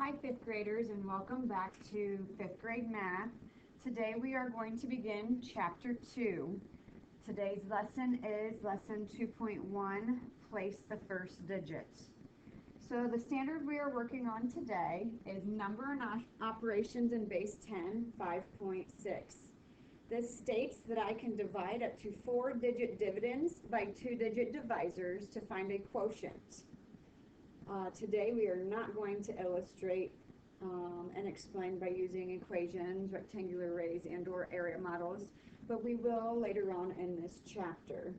Hi, fifth graders, and welcome back to fifth grade math. Today we are going to begin chapter 2. Today's lesson is lesson 2.1, place the first digit. So the standard we are working on today is number and operations in base 10, 5.6. This states that I can divide up to 4-digit dividends by 2-digit divisors to find a quotient. Today we are not going to illustrate and explain by using equations, rectangular arrays, and or area models, but we will later on in this chapter.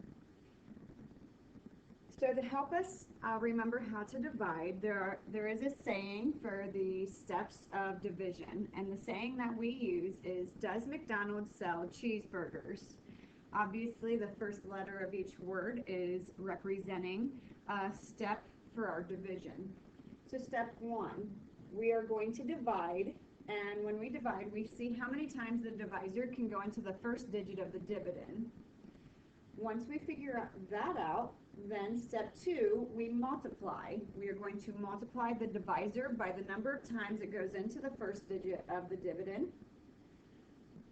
So to help us remember how to divide, there is a saying for the steps of division, and the saying that we use is, does McDonald's sell cheeseburgers? Obviously the first letter of each word is representing a step for our division. So step 1, we are going to divide, and when we divide, we see how many times the divisor can go into the first digit of the dividend. Once we figure that out, then step 2, we multiply. We are going to multiply the divisor by the number of times it goes into the first digit of the dividend.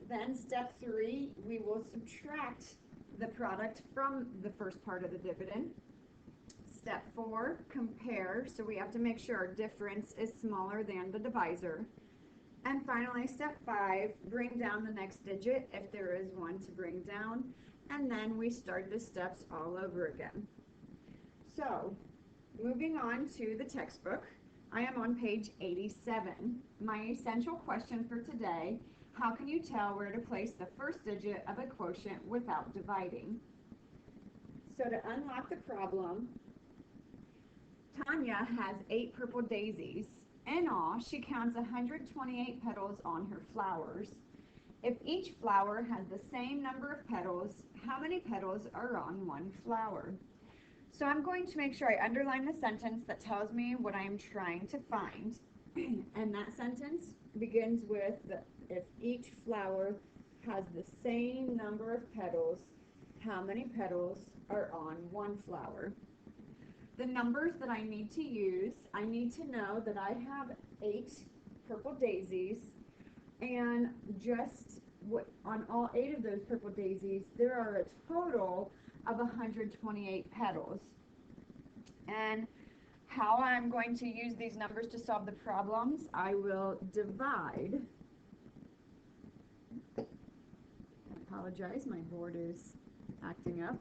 Then step 3, we will subtract the product from the first part of the dividend. Step 4, compare, so we have to make sure our difference is smaller than the divisor. And finally, step 5, bring down the next digit if there is one to bring down, and then we start the steps all over again. So, moving on to the textbook, I am on page 87. My essential question for today, how can you tell where to place the first digit of a quotient without dividing? So to unlock the problem, Tanya has 8 purple daisies. In all, she counts 128 petals on her flowers. If each flower has the same number of petals, how many petals are on one flower? So I'm going to make sure I underline the sentence that tells me what I'm trying to find. And that sentence begins with if each flower has the same number of petals, how many petals are on one flower? The numbers that I need to use, I need to know that I have 8 purple daisies, and just on all 8 of those purple daisies, there are a total of 128 petals. And how I'm going to use these numbers to solve the problems, I will divide. I apologize, my board is acting up.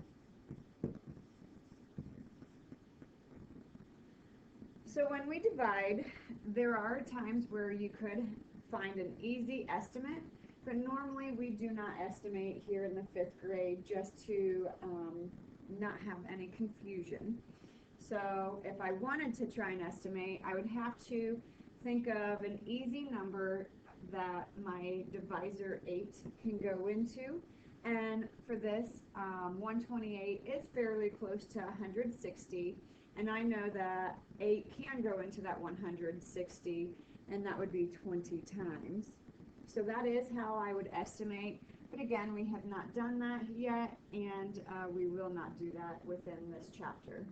So when we divide, there are times where you could find an easy estimate, but normally we do not estimate here in the 5th grade just to not have any confusion. So if I wanted to try and estimate, I would have to think of an easy number that my divisor 8 can go into. And for this, 128 is fairly close to 160. And I know that 8 can go into that 160, and that would be 20 times. So that is how I would estimate. But again, we have not done that yet, and we will not do that within this chapter.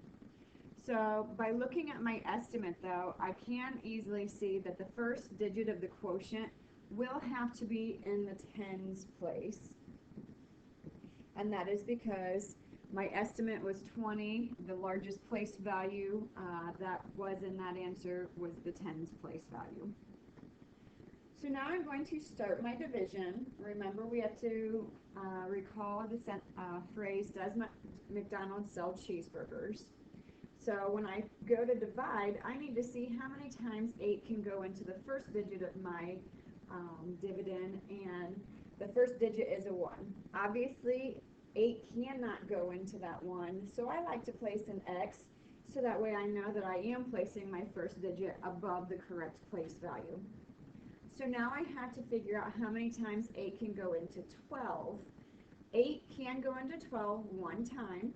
So by looking at my estimate, though, I can easily see that the first digit of the quotient will have to be in the tens place. And that is because my estimate was 20. The largest place value that was in that answer was the tens place value. So now I'm going to start my division. Remember, we have to recall the phrase, does McDonald's sell cheeseburgers? So when I go to divide, I need to see how many times 8 can go into the first digit of my dividend, and the first digit is a 1. Obviously, 8 cannot go into that 1, so I like to place an X, so that way I know that I am placing my first digit above the correct place value. So now I have to figure out how many times 8 can go into 12. 8 can go into 12 one time,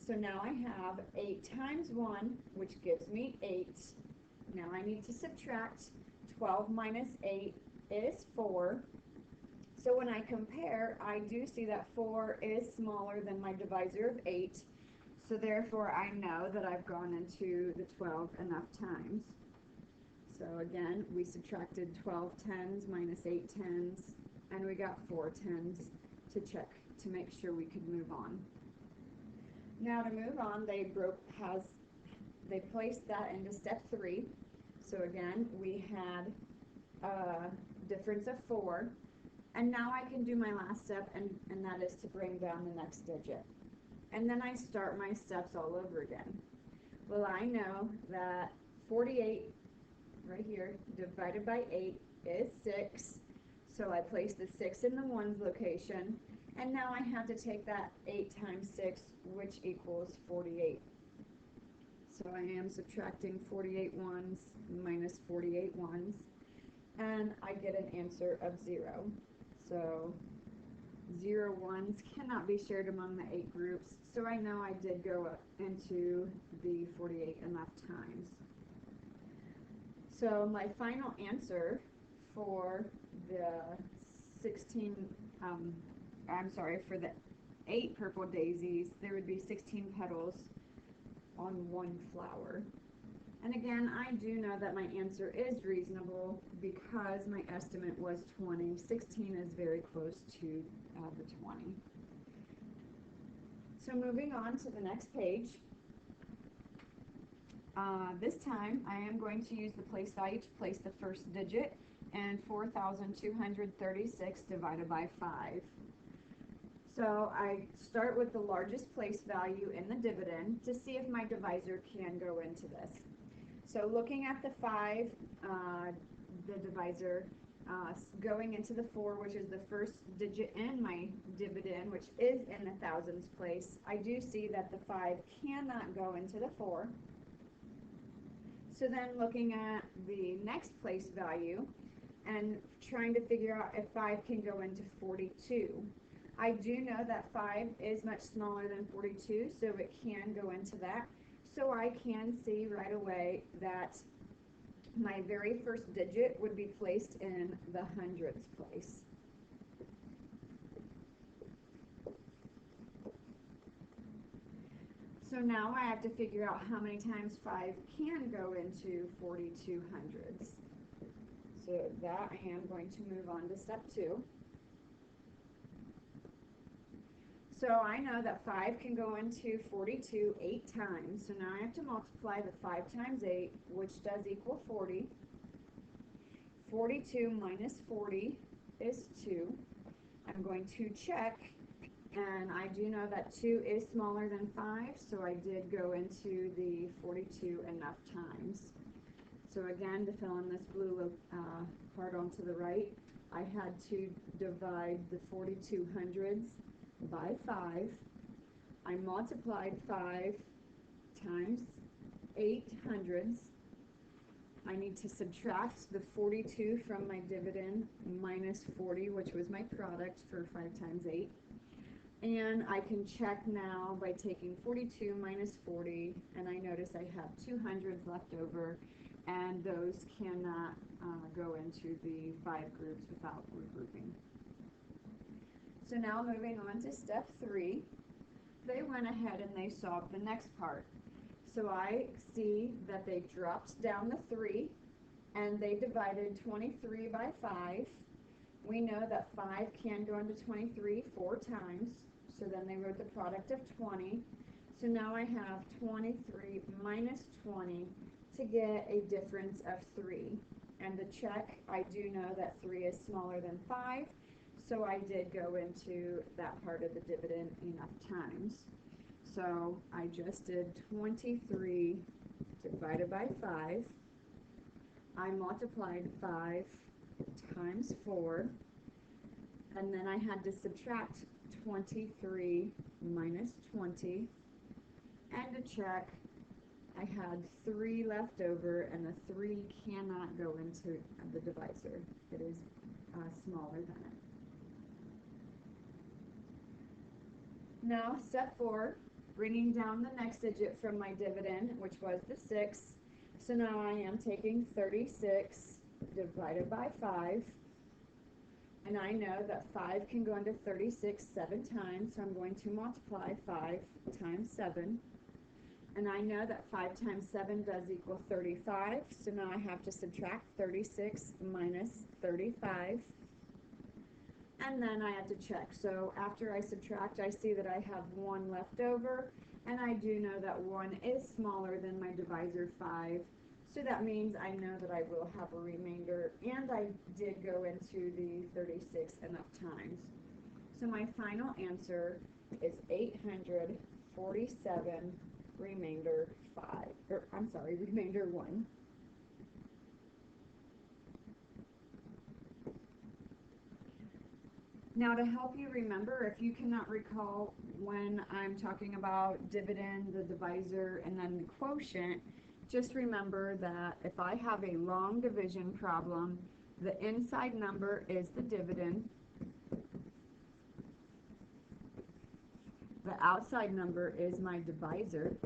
so now I have 8 times 1, which gives me 8. Now I need to subtract. 12 minus 8 is 4. So when I compare, I do see that 4 is smaller than my divisor of 8. So therefore, I know that I've gone into the 12 enough times. So again, we subtracted 12 tens minus 8 tens, and we got 4 tens to check to make sure we could move on. Now to move on, they placed that into step 3. So again, we had a difference of 4, and now I can do my last step, and that is to bring down the next digit. And then I start my steps all over again. Well, I know that 48 right here divided by 8 is 6, so I place the 6 in the ones location, and now I have to take that 8 times 6, which equals 48. So I am subtracting 48 ones minus 48 ones, and I get an answer of 0. So 0 ones cannot be shared among the 8 groups, so I know I did go up into the 48 enough times. So my final answer for the for the 8 purple daisies, there would be 16 petals on 1 flower. And again, I do know that my answer is reasonable because my estimate was 20. 16 is very close to the 20. So moving on to the next page. This time, I am going to use the place value to place the first digit, and 4,236 divided by 5. So I start with the largest place value in the dividend to see if my divisor can go into this. So looking at the 5, the divisor, going into the 4, which is the first digit in my dividend, which is in the thousands place, I do see that the 5 cannot go into the 4. So then looking at the next place value and trying to figure out if 5 can go into 42. I do know that 5 is much smaller than 42, so it can go into that. So I can see right away that my very first digit would be placed in the hundredths place. So now I have to figure out how many times 5 can go into 42 hundredths. So that I am going to move on to step 2. So I know that 5 can go into 42 8 times. So now I have to multiply the 5 times 8, which does equal 40. 42 minus 40 is 2. I'm going to check, and I do know that 2 is smaller than 5, so I did go into the 42 enough times. So again, to fill in this blue part onto the right, I had to divide the 42 hundredths by 5. I multiplied 5 times 8 hundredths. I need to subtract the 42 from my dividend minus 40, which was my product for 5 times 8. And I can check now by taking 42 minus 40, and I notice I have 2 hundredths left over, and those cannot go into the 5 groups without regrouping. So now moving on to step 3, they went ahead and they solved the next part. So I see that they dropped down the 3, and they divided 23 by 5. We know that 5 can go into 23 4 times, so then they wrote the product of 20. So now I have 23 minus 20 to get a difference of 3. And to check, I do know that 3 is smaller than 5, so I did go into that part of the dividend enough times. So I just did 23 divided by 5. I multiplied 5 times 4, and then I had to subtract 23 minus 20, and to check, I had 3 left over, and the 3 cannot go into the divisor. It is smaller than it. Now, step 4, bringing down the next digit from my dividend, which was the 6. So now I am taking 36 divided by 5. And I know that 5 can go into 36 7 times, so I'm going to multiply 5 times 7. And I know that 5 times 7 does equal 35, so now I have to subtract 36 minus 35. And then I have to check. So after I subtract, I see that I have 1 left over, and I do know that 1 is smaller than my divisor 5. So that means I know that I will have a remainder, and I did go into the 36 enough times. So my final answer is 847 remainder 5, or I'm sorry, remainder 1. Now, to help you remember, if you cannot recall when I'm talking about dividend, the divisor, and then the quotient, just remember that if I have a long division problem, the inside number is the dividend, the outside number is my divisor,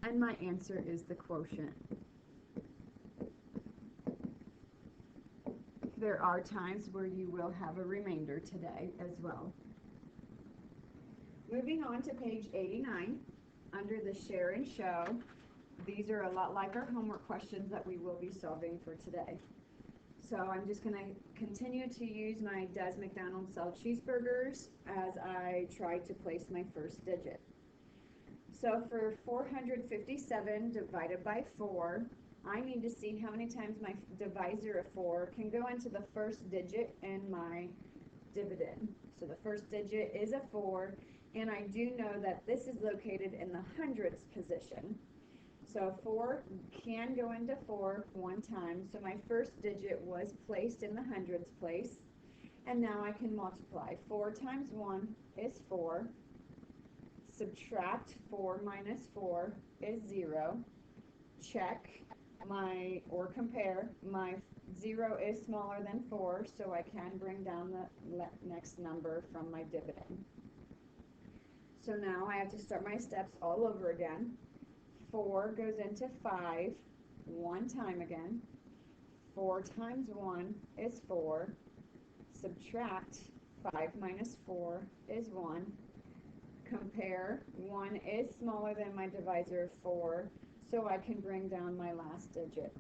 and my answer is the quotient. There are times where you will have a remainder today as well. Moving on to page 89, under the share and show, these are a lot like our homework questions that we will be solving for today. So I'm just going to continue to use my Does McDonald's sell cheeseburgers as I try to place my first digit. So for 457 divided by 4, I need to see how many times my divisor of 4 can go into the first digit in my dividend. So the first digit is a 4, and I do know that this is located in the hundredths position. So 4 can go into 4 one time, so my first digit was placed in the hundredths place, and now I can multiply. 4 times 1 is 4. Subtract 4 minus 4 is 0. Check or compare, my 0 is smaller than 4, so I can bring down the next number from my dividend. So now I have to start my steps all over again. 4 goes into 5 one time again. 4 times 1 is 4. Subtract 5 minus 4 is 1. Compare, 1 is smaller than my divisor of 4, so I can bring down my last digit.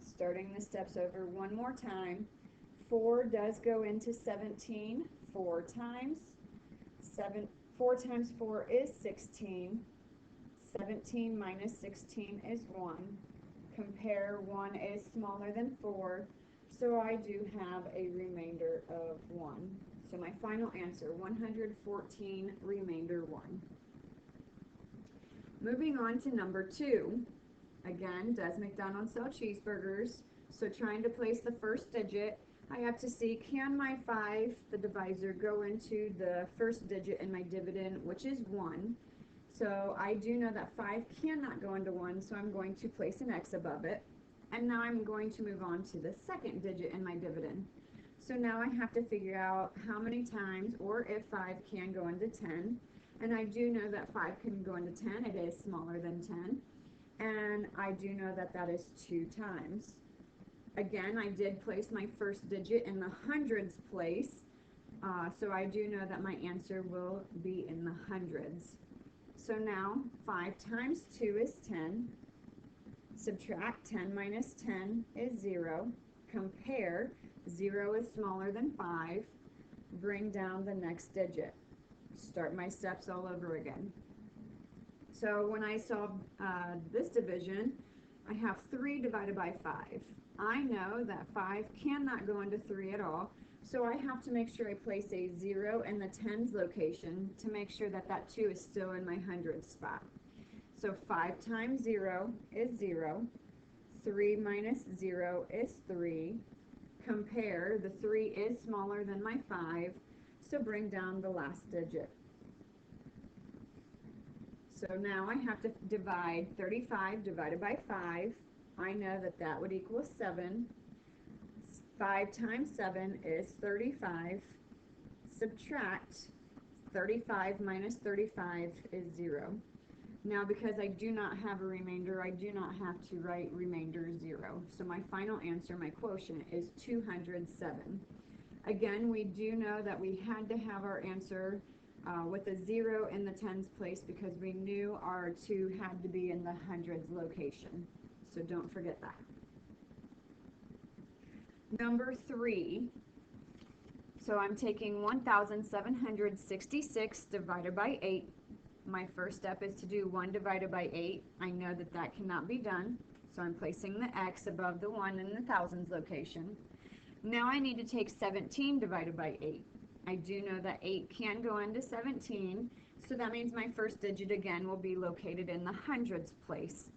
Starting the steps over one more time. 4 does go into 17 4 times. 4 times 4 is 16. 17 minus 16 is 1. Compare, 1 is smaller than 4, so I do have a remainder of 1. So my final answer, 114 remainder 1. Moving on to number 2. Again, does McDonald's sell cheeseburgers? So trying to place the first digit, I have to see, can my 5, the divisor, go into the first digit in my dividend, which is 1. So I do know that 5 cannot go into 1, so I'm going to place an X above it. And now I'm going to move on to the second digit in my dividend. So now I have to figure out how many times, or if 5 can go into 10. And I do know that 5 can go into 10. It is smaller than 10. And I do know that that is 2 times. Again, I did place my first digit in the hundreds place. So I do know that my answer will be in the hundreds. So now 5 times 2 is 10. Subtract 10 minus 10 is 0. Compare, 0 is smaller than 5. Bring down the next digit. Start my steps all over again. So when I solve this division, I have 3 divided by 5. I know that 5 cannot go into 3 at all, so I have to make sure I place a 0 in the tens location to make sure that that 2 is still in my hundredths spot. So 5 times 0 is 0. 3 minus 0 is 3. Compare, the 3 is smaller than my 5, so bring down the last digit. So now I have to divide 35 divided by 5. I know that that would equal 7. 5 times 7 is 35. Subtract 35 minus 35 is 0. Now because I do not have a remainder, I do not have to write remainder 0. So my final answer, my quotient, is 207. Again, we do know that we had to have our answer with a 0 in the tens place because we knew our 2 had to be in the hundreds location. So don't forget that. Number 3, so I'm taking 1,766 divided by 8. My first step is to do 1 divided by 8. I know that that cannot be done, so I'm placing the X above the 1 in the thousands location. Now I need to take 17 divided by 8. I do know that 8 can go into 17, so that means my first digit again will be located in the hundreds place.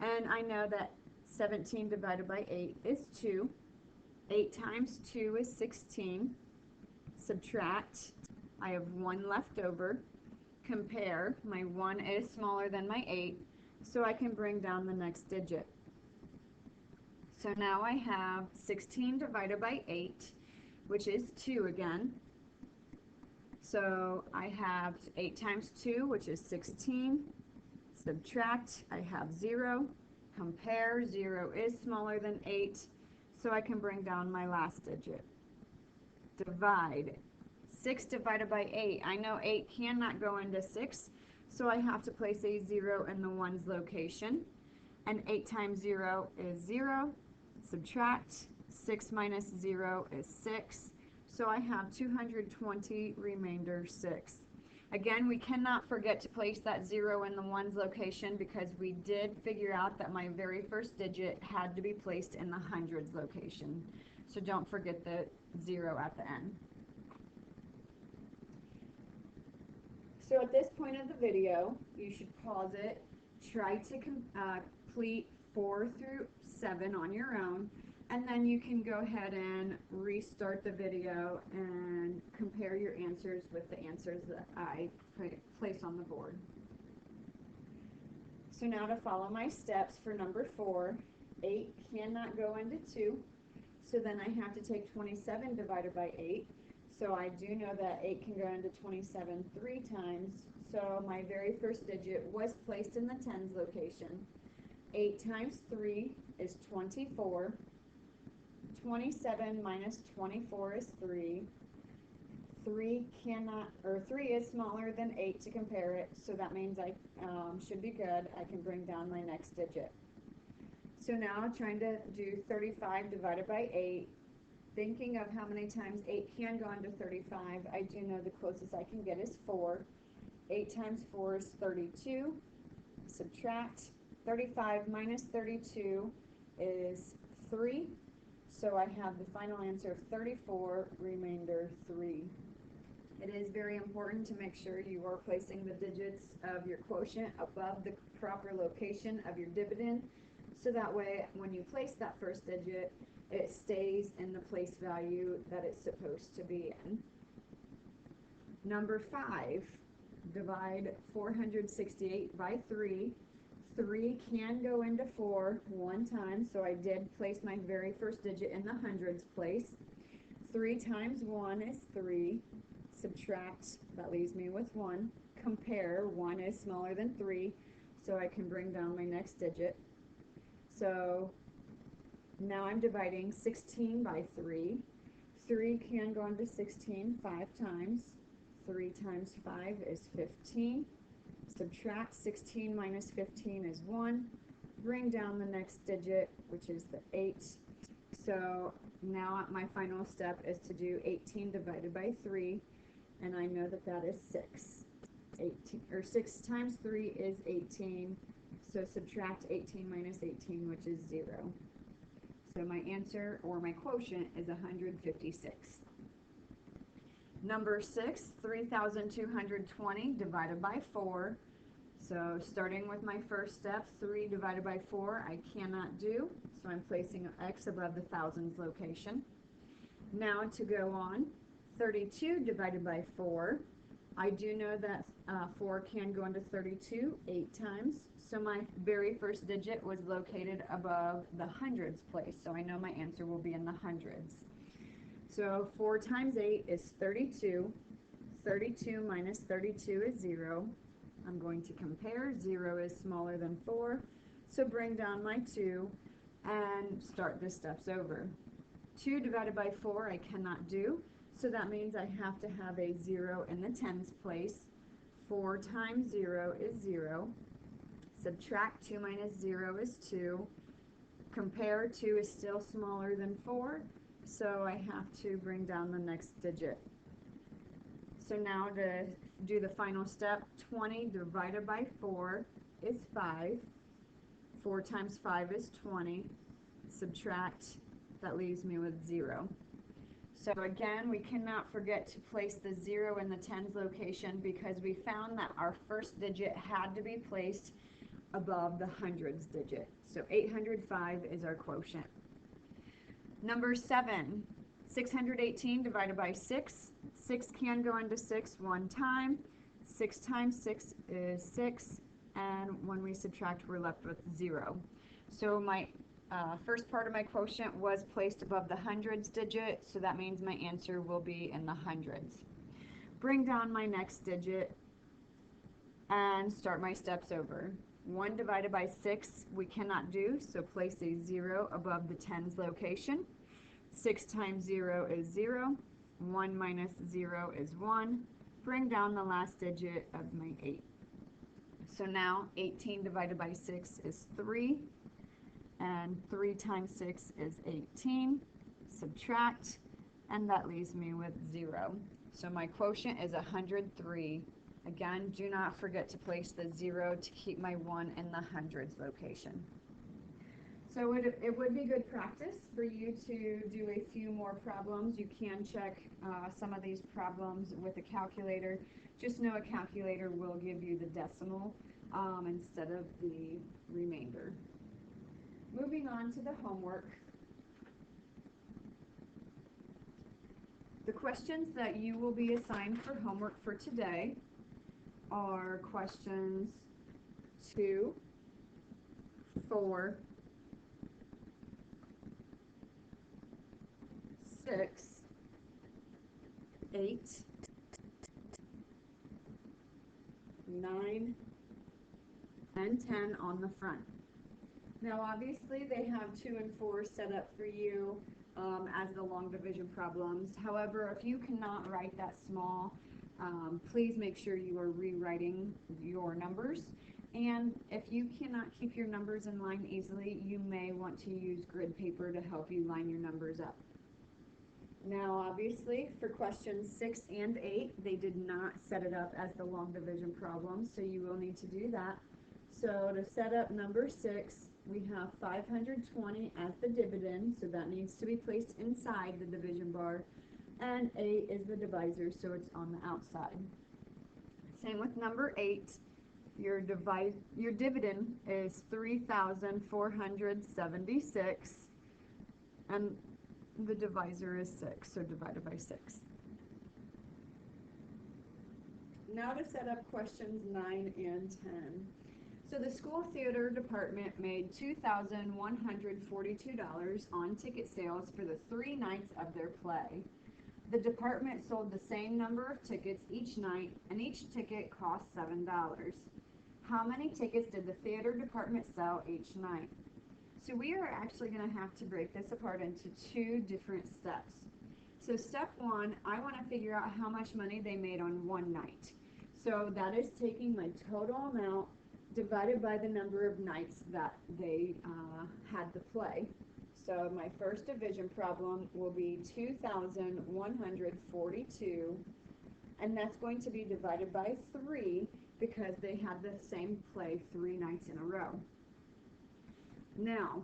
And I know that 17 divided by 8 is 2. 8 times 2 is 16. Subtract. I have 1 left over. Compare. My 1 is smaller than my 8, so I can bring down the next digit. So now I have 16 divided by 8, which is 2 again. So I have 8 times 2, which is 16. Subtract. I have 0. Compare. 0 is smaller than 8, so I can bring down my last digit. Divide. 6 divided by 8. I know 8 cannot go into 6, so I have to place a 0 in the ones location. And 8 times 0 is 0. Subtract. 6 minus 0 is 6. So I have 220, remainder 6. Again, we cannot forget to place that 0 in the ones location because we did figure out that my very first digit had to be placed in the hundreds location. So don't forget the 0 at the end. So at this point of the video, you should pause it, try to complete 4 through 7 on your own, and then you can go ahead and restart the video and compare your answers with the answers that I place on the board. So now to follow my steps for number 4, 8 cannot go into 2, so then I have to take 27 divided by 8. So I do know that 8 can go into 27 3 times, so my very first digit was placed in the tens location. 8 times 3 is 24. 27 minus 24 is 3. 3 is smaller than 8 to compare it, so that means I should be good. I can bring down my next digit. So now trying to do 35 divided by 8. Thinking of how many times 8 can go into 35, I do know the closest I can get is 4. 8 times 4 is 32. Subtract. 35 minus 32 is 3. So I have the final answer of 34, remainder 3. It is very important to make sure you are placing the digits of your quotient above the proper location of your dividend, so that way when you place that first digit, it stays in the place value that it's supposed to be in. Number 5, divide 468 by 3. 3 can go into 4 1 time, so I did place my very first digit in the hundreds place. 3 times 1 is 3. Subtract, that leaves me with 1. Compare, 1 is smaller than 3, so I can bring down my next digit. So now I'm dividing 16 by 3. 3 can go into 16 5 times. 3 times 5 is 15. Subtract. 16 minus 15 is 1. Bring down the next digit, which is the 8. So now my final step is to do 18 divided by 3, and I know that that is 6. 6 times 3 is 18, so subtract 18 minus 18, which is 0. So my answer, or my quotient, is 156. Number 6, 3,220 divided by 4. So starting with my first step, 3 divided by 4 I cannot do, so I'm placing an X above the thousands location. Now to go on, 32 divided by 4. I do know that 4 can go into 32 8 times, so my very first digit was located above the hundreds place, so I know my answer will be in the hundreds. So 4 times 8 is 32. 32 minus 32 is 0. I'm going to compare. 0 is smaller than 4, so bring down my 2 and start the steps over. 2 divided by 4 I cannot do, So that means I have to have a 0 in the tens place. 4 times 0 is 0. Subtract 2 minus 0 is 2. Compare 2 is still smaller than 4, so I have to bring down the next digit. So now to do the final step, 20 divided by 4 is 5. 4 times 5 is 20. Subtract, that leaves me with 0. So again, we cannot forget to place the 0 in the tens location because we found that our first digit had to be placed above the hundreds digit. So 805 is our quotient. Number 7, 618 divided by 6. 6 can go into 6 one time. 6 times 6 is 6, and when we subtract, we're left with 0. So my first part of my quotient was placed above the hundreds digit, so that means my answer will be in the hundreds. Bring down my next digit and start my steps over. 1 divided by 6 we cannot do, so place a 0 above the tens location. 6 times 0 is 0. 1 minus 0 is 1. Bring down the last digit of my 8. So now 18 divided by 6 is 3. And 3 times 6 is 18. Subtract, and that leaves me with 0. So my quotient is 103. Again, do not forget to place the 0 to keep my 1 in the hundreds location. So it would be good practice for you to do a few more problems. You can check some of these problems with a calculator. Just know a calculator will give you the decimal instead of the remainder. Moving on to the homework. The questions that you will be assigned for homework for today are questions 2, 4, 6, 8, 9, and 10 on the front. Now obviously they have 2 and 4 set up for you as the long division problems. However, if you cannot write that small, please make sure you are rewriting your numbers. And if you cannot keep your numbers in line easily, you may want to use grid paper to help you line your numbers up. Now obviously for questions 6 and 8, they did not set it up as the long division problem, so you will need to do that. So to set up number 6, we have 520 as the dividend, so that needs to be placed inside the division bar, and 8 is the divisor, so it's on the outside. Same with number 8. Your dividend is 3,476, and the divisor is 6, so divided by 6. Now to set up questions 9 and 10. So the school theater department made $2,142 on ticket sales for the 3 nights of their play. The department sold the same number of tickets each night, and each ticket cost $7. How many tickets did the theater department sell each night? So we are actually going to have to break this apart into 2 different steps. So step 1, I want to figure out how much money they made on one night. So that is taking my total amount divided by the number of nights that they had the play. So my first division problem will be 2,142, and that's going to be divided by 3 because they had the same play 3 nights in a row. Now,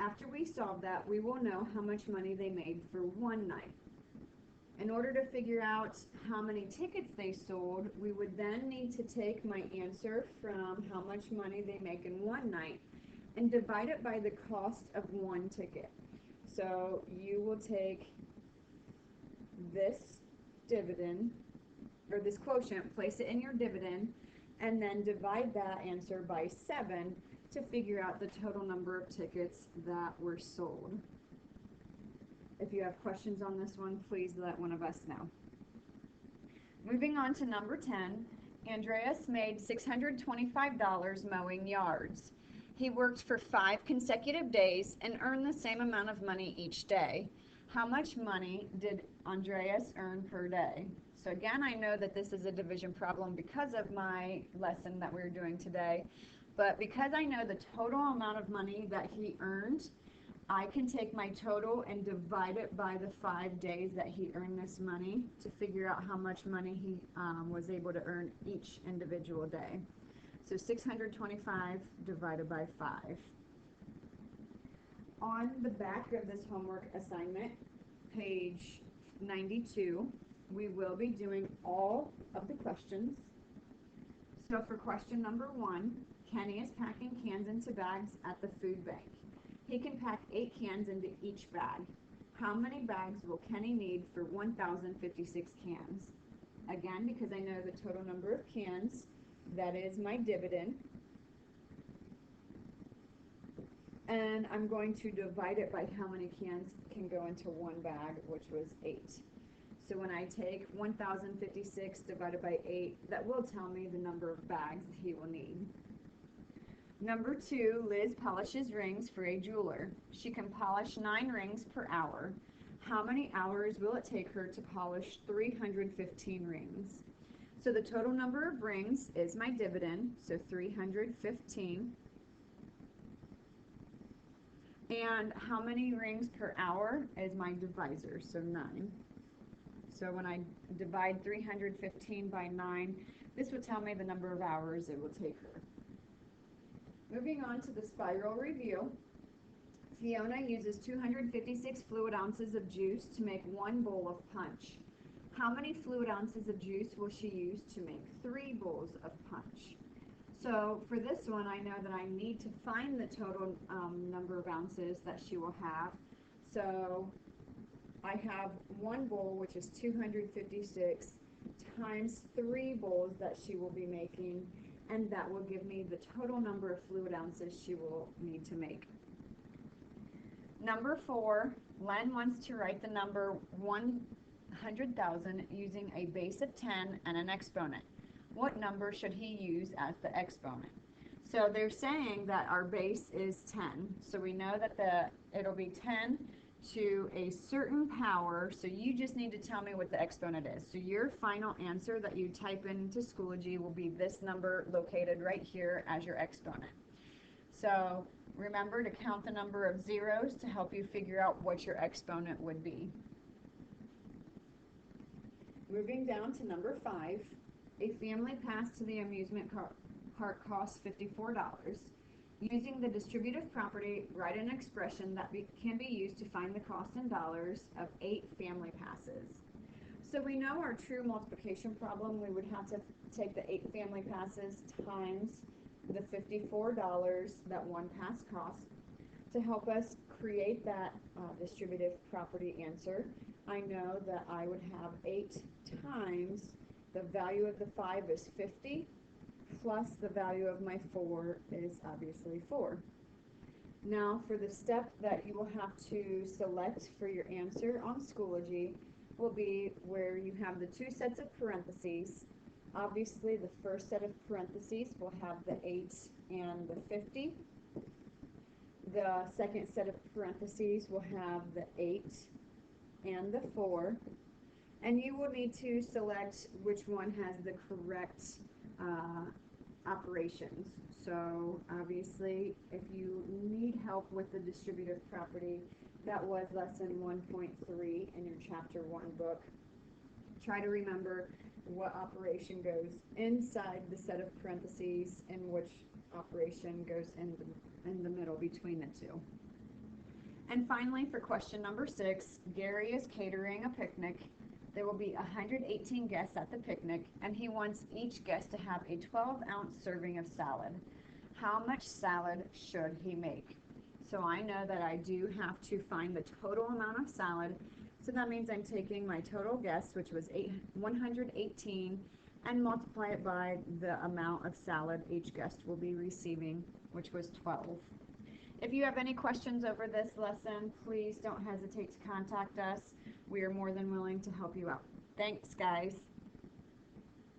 after we solve that, we will know how much money they made for one night. In order to figure out how many tickets they sold, we would then need to take my answer from how much money they make in one night and divide it by the cost of one ticket. So you will take this dividend, or this quotient, place it in your dividend, and then divide that answer by 7 to figure out the total number of tickets that were sold. If you have questions on this one, please let one of us know. Moving on to number 10, Andreas made $625 mowing yards. He worked for 5 consecutive days and earned the same amount of money each day. How much money did Andreas earn per day? So again, I know that this is a division problem because of my lesson that we're doing today, but because I know the total amount of money that he earned, I can take my total and divide it by the 5 days that he earned this money to figure out how much money he was able to earn each individual day. So 625 divided by 5. On the back of this homework assignment, page 92, we will be doing all of the questions. So for question number 1, Kenny is packing cans into bags at the food bank. He can pack 8 cans into each bag. How many bags will Kenny need for 1,056 cans? Again, because I know the total number of cans, that is my dividend. And I'm going to divide it by how many cans can go into one bag, which was 8. So when I take 1,056 divided by 8, that will tell me the number of bags that he will need. Number 2, Liz polishes rings for a jeweler. She can polish 9 rings per hour. How many hours will it take her to polish 315 rings? So the total number of rings is my dividend, so 315. And how many rings per hour is my divisor, so 9. So when I divide 315 by 9, this would tell me the number of hours it will take her. Moving on to the spiral review, Fiona uses 256 fluid ounces of juice to make 1 bowl of punch. How many fluid ounces of juice will she use to make 3 bowls of punch? So for this one, I know that I need to find the total number of ounces that she will have. So I have 1 bowl, which is 256, times 3 bowls that she will be making, and that will give me the total number of fluid ounces she will need to make. Number 4, Len wants to write the number 100,000 using a base of 10 and an exponent. What number should he use as the exponent? So they're saying that our base is 10. So we know that it'll be 10 to a certain power. So you just need to tell me what the exponent is. So your final answer that you type into Schoology will be this number located right here as your exponent. So remember to count the number of zeros to help you figure out what your exponent would be. Moving down to number 5. A family pass to the amusement park costs $54. Using the distributive property, write an expression that can be used to find the cost in dollars of 8 family passes. So we know our true multiplication problem, we would have to take the 8 family passes times the $54 that one pass costs. To help us create that distributive property answer, I know that I would have 8 times the value of the 5 is 50, plus the value of my 4 is obviously 4. Now for the step that you will have to select for your answer on Schoology will be where you have the 2 sets of parentheses. Obviously the first set of parentheses will have the 8 and the 50. The second set of parentheses will have the 8 and the 4. And you will need to select which one has the correct operations. So obviously, if you need help with the distributive property, that was lesson 1.3 in your chapter 1 book. Try to remember what operation goes inside the set of parentheses and which operation goes in the middle between the two. And finally, for question number 6, Gary is catering a picnic. There will be 118 guests at the picnic, and he wants each guest to have a 12-ounce serving of salad. How much salad should he make? So I know that I do have to find the total amount of salad. So that means I'm taking my total guests, which was 118, and multiply it by the amount of salad each guest will be receiving, which was 12. If you have any questions over this lesson, please don't hesitate to contact us. We are more than willing to help you out. Thanks, guys.